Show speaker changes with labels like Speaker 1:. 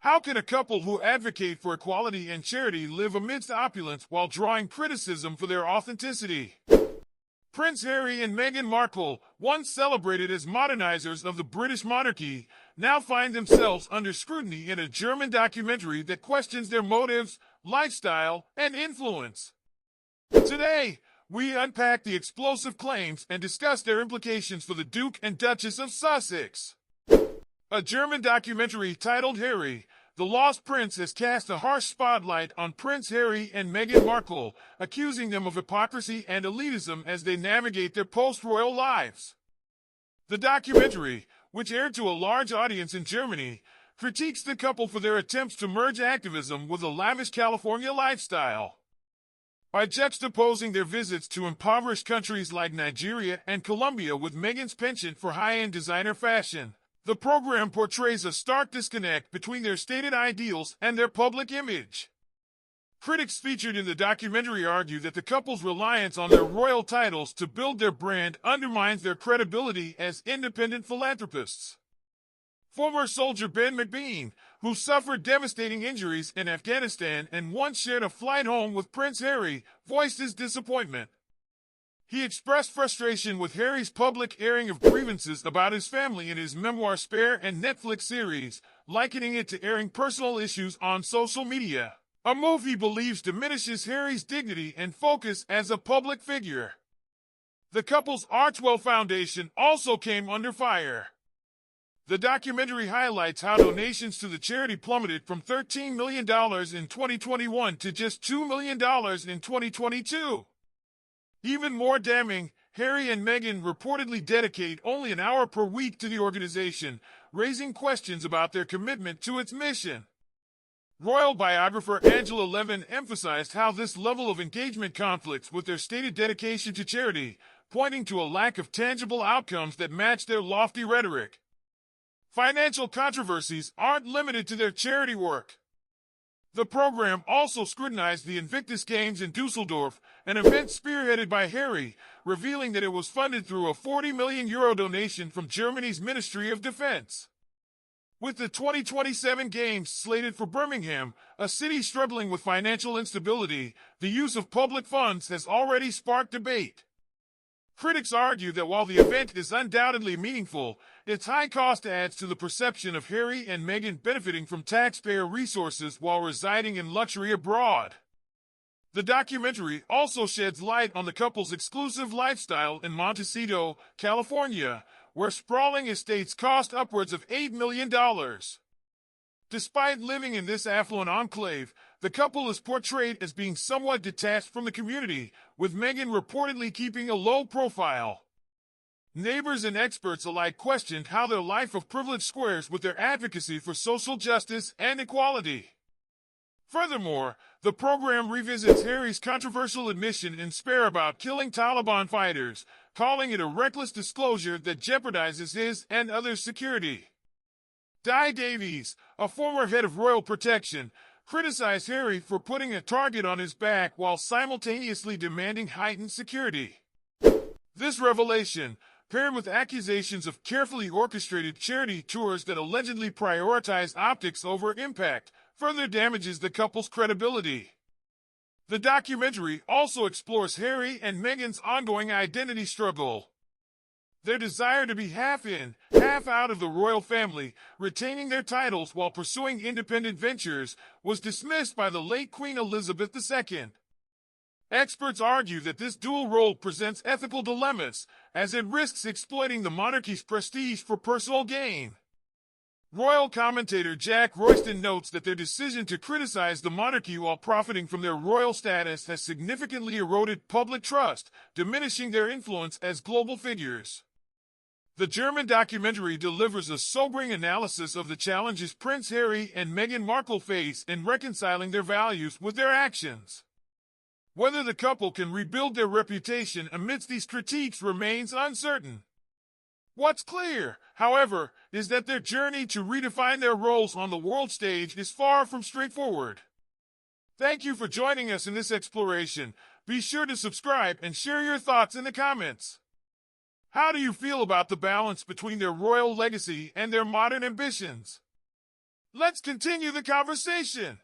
Speaker 1: How can a couple who advocate for equality and charity live amidst opulence while drawing criticism for their authenticity? Prince Harry and Meghan Markle, once celebrated as modernizers of the British monarchy, now find themselves under scrutiny in a German documentary that questions their motives, lifestyle, and influence. Today, we unpack the explosive claims and discuss their implications for the Duke and Duchess of Sussex. A German documentary titled Harry, the Lost Prince has cast a harsh spotlight on Prince Harry and Meghan Markle, accusing them of hypocrisy and elitism as they navigate their post-royal lives. The documentary, which aired to a large audience in Germany, critiques the couple for their attempts to merge activism with a lavish California lifestyle. By juxtaposing their visits to impoverished countries like Nigeria and Colombia with Meghan's penchant for high-end designer fashion, the program portrays a stark disconnect between their stated ideals and their public image. Critics featured in the documentary argue that the couple's reliance on their royal titles to build their brand undermines their credibility as independent philanthropists. Former soldier Ben McBean, who suffered devastating injuries in Afghanistan and once shared a flight home with Prince Harry, voiced his disappointment. He expressed frustration with Harry's public airing of grievances about his family in his memoir Spare and Netflix series, likening it to airing personal issues on social media, a move he believes diminishes Harry's dignity and focus as a public figure. The couple's Archwell Foundation also came under fire. The documentary highlights how donations to the charity plummeted from $13 million in 2021 to just $2 million in 2022. Even more damning, Harry and Meghan reportedly dedicate only an hour per week to the organization, raising questions about their commitment to its mission. Royal biographer Angela Levin emphasized how this level of engagement conflicts with their stated dedication to charity, pointing to a lack of tangible outcomes that match their lofty rhetoric. Financial controversies aren't limited to their charity work. The program also scrutinized the Invictus Games in Dusseldorf, an event spearheaded by Harry, revealing that it was funded through a €40 million donation from Germany's Ministry of Defense. With the 2027 Games slated for Birmingham, a city struggling with financial instability, the use of public funds has already sparked debate. Critics argue that while the event is undoubtedly meaningful, its high cost adds to the perception of Harry and Meghan benefiting from taxpayer resources while residing in luxury abroad. The documentary also sheds light on the couple's exclusive lifestyle in Montecito, California, where sprawling estates cost upwards of $8 million. Despite living in this affluent enclave, the couple is portrayed as being somewhat detached from the community, with Meghan reportedly keeping a low profile. Neighbors and experts alike questioned how their life of privilege squares with their advocacy for social justice and equality. Furthermore, the program revisits Harry's controversial admission in Spare about killing Taliban fighters, calling it a reckless disclosure that jeopardizes his and others' security. Di Davies, a former head of royal protection, criticized Harry for putting a target on his back while simultaneously demanding heightened security. This revelation, paired with accusations of carefully orchestrated charity tours that allegedly prioritize optics over impact, further damages the couple's credibility. The documentary also explores Harry and Meghan's ongoing identity struggle. Their desire to be half in, half out of the royal family, retaining their titles while pursuing independent ventures, was dismissed by the late Queen Elizabeth II. Experts argue that this dual role presents ethical dilemmas, as it risks exploiting the monarchy's prestige for personal gain. Royal commentator Jack Royston notes that their decision to criticize the monarchy while profiting from their royal status has significantly eroded public trust, diminishing their influence as global figures. The German documentary delivers a sobering analysis of the challenges Prince Harry and Meghan Markle face in reconciling their values with their actions. Whether the couple can rebuild their reputation amidst these critiques remains uncertain. What's clear, however, is that their journey to redefine their roles on the world stage is far from straightforward. Thank you for joining us in this exploration. Be sure to subscribe and share your thoughts in the comments. How do you feel about the balance between their royal legacy and their modern ambitions? Let's continue the conversation.